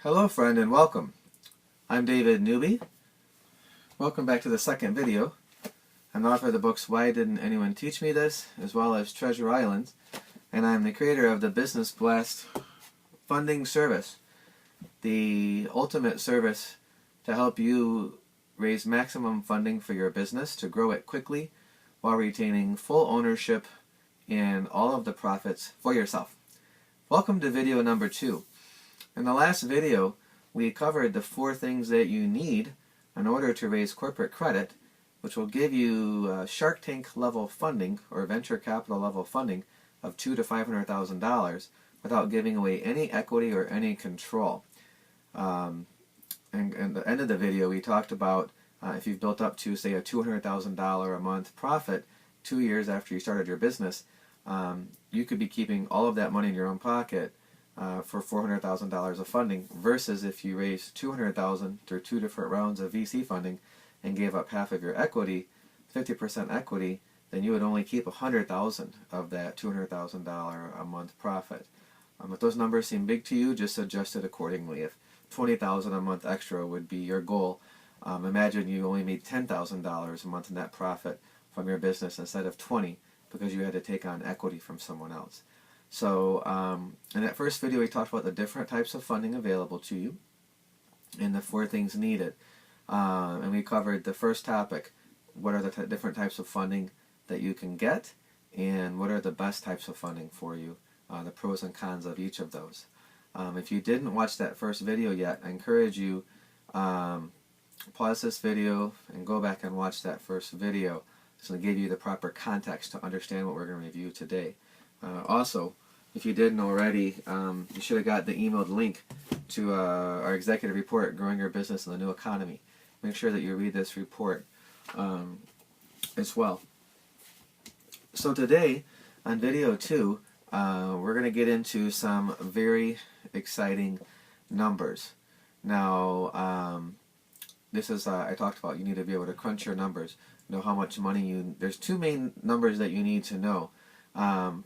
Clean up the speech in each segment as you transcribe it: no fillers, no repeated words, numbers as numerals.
Hello friend and welcome. I'm David Newby. Welcome back to the second video. I'm the author of the books Why Didn't Anyone Teach Me This, as well as Treasure Island, and I'm the creator of the Business Blast funding service, the ultimate service to help you raise maximum funding for your business to grow it quickly while retaining full ownership in all of the profits for yourself. Welcome to video number 2. In the last video, we covered the 4 things that you need in order to raise corporate credit, which will give you Shark Tank level funding or venture capital level funding of $200,000 to $500,000 without giving away any equity or any control. And at the end of the video, we talked about if you've built up to, say, a $200,000 a month profit 2 years after you started your business, you could be keeping all of that money in your own pocket for $400,000 of funding, versus if you raised $200,000 through 2 different rounds of VC funding and gave up half of your equity, 50% equity, then you would only keep $100,000 of that $200,000 a month profit. If those numbers seem big to you, just adjust it accordingly. If $20,000 a month extra would be your goal, imagine you only made $10,000 a month net profit from your business instead of $20,000 because you had to take on equity from someone else. So in that first video, we talked about the different types of funding available to you and the 4 things needed. And we covered the first topic, what are the different types of funding that you can get, and what are the best types of funding for you, the pros and cons of each of those. If you didn't watch that first video yet, I encourage you pause this video and go back and watch that first video. It's going to give you the proper context to understand what we're going to review today. Also, if you didn't already, you should have got the emailed link to our executive report, Growing Your Business in the New Economy. Make sure that you read this report as well. So today, on video 2, we're going to get into some very exciting numbers. Now, this is, I talked about, you need to be able to crunch your numbers, know how much money there's 2 main numbers that you need to know.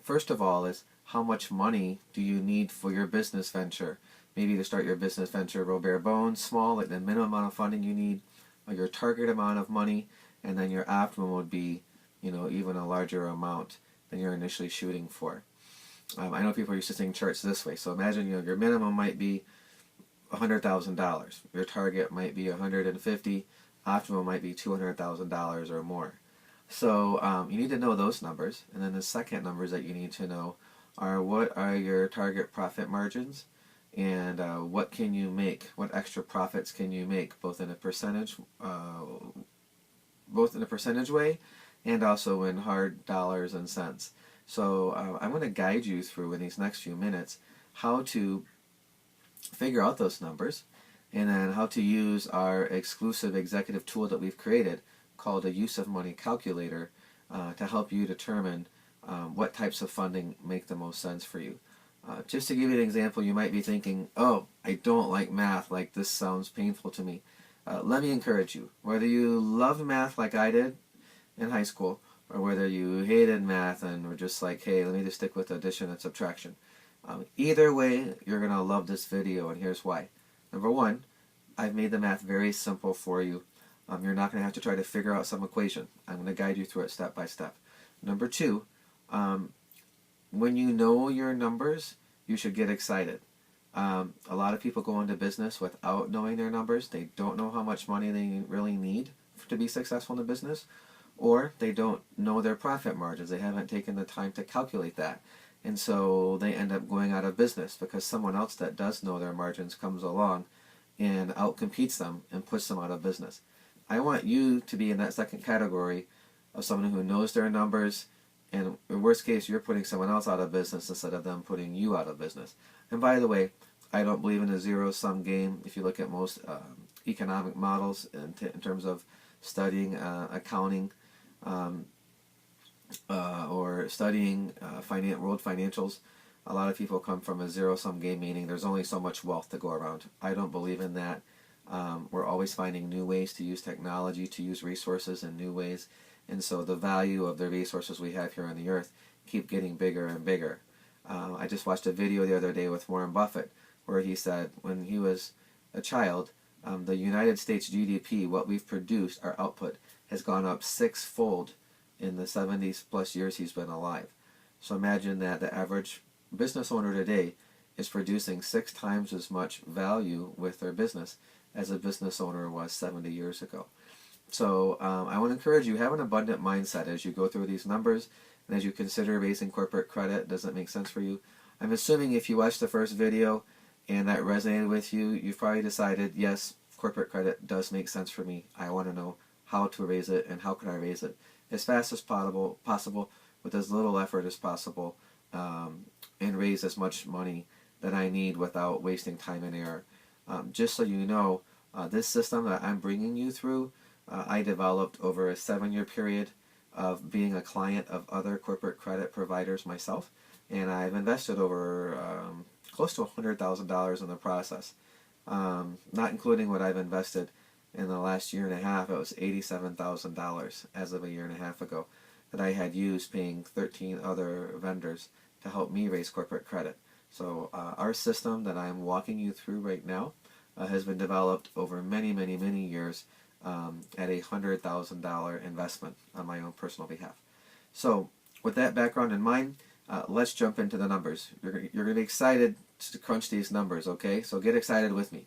First of all is, how much money do you need for your business venture? Maybe to start your business venture real bare bones, small, like the minimum amount of funding you need, or your target amount of money, and then your optimum would be, even a larger amount than you're initially shooting for. I know people are used to seeing charts this way, so imagine your minimum might be $100,000. Your target might be $150,000, optimum might be $200,000 or more. So you need to know those numbers, and then the second numbers that you need to know are what are your target profit margins, and what can you make, what extra profits can you make, both in a percentage way and also in hard dollars and cents. So I'm going to guide you through in these next few minutes how to figure out those numbers, and then how to use our exclusive executive tool that we've created called a use of money calculator to help you determine what types of funding make the most sense for you. Just to give you an example, you might be thinking, oh, I don't like math, like this sounds painful to me. Let me encourage you, whether you loved math like I did in high school, or whether you hated math and were just like, hey, let me just stick with addition and subtraction. Either way, you're going to love this video, and here's why. Number 1, I've made the math very simple for you. You're not going to have to try to figure out some equation. I'm going to guide you through it step by step. Number 2, when you know your numbers, you should get excited. A lot of people go into business without knowing their numbers. They don't know how much money they really need to be successful in the business, or they don't know their profit margins. They haven't taken the time to calculate that. And so they end up going out of business because someone else that does know their margins comes along and outcompetes them and puts them out of business. I want you to be in that second category of someone who knows their numbers, and in worst case, you're putting someone else out of business instead of them putting you out of business. And by the way, I don't believe in a zero-sum game. If you look at most economic models in terms of studying accounting or studying world financials, a lot of people come from a zero-sum game, meaning there's only so much wealth to go around. I don't believe in that. We're always finding new ways to use technology, to use resources in new ways, and so the value of the resources we have here on the earth keep getting bigger and bigger. I just watched a video the other day with Warren Buffett where he said when he was a child, the United States GDP, what we've produced, our output, has gone up sixfold in the 70 plus years he's been alive. So imagine that the average business owner today is producing 6 times as much value with their business as a business owner was 70 years ago. So I want to encourage you, have an abundant mindset as you go through these numbers and as you consider raising corporate credit. Does that make sense for you? I'm assuming if you watched the first video and that resonated with you, you've probably decided, yes, corporate credit does make sense for me. I want to know how to raise it and how can I raise it as fast as possible with as little effort as possible, and raise as much money that I need without wasting time and error. Just so you know, this system that I'm bringing you through, I developed over a 7-year period of being a client of other corporate credit providers myself, and I've invested over close to $100,000 in the process. Not including what I've invested in the last year and a half. It was $87,000 as of a year and a half ago that I had used paying 13 other vendors to help me raise corporate credit. So our system that I'm walking you through right now has been developed over many, many, many years at a $100,000 investment on my own personal behalf. So with that background in mind, let's jump into the numbers. You're going to be excited to crunch these numbers, okay? So get excited with me.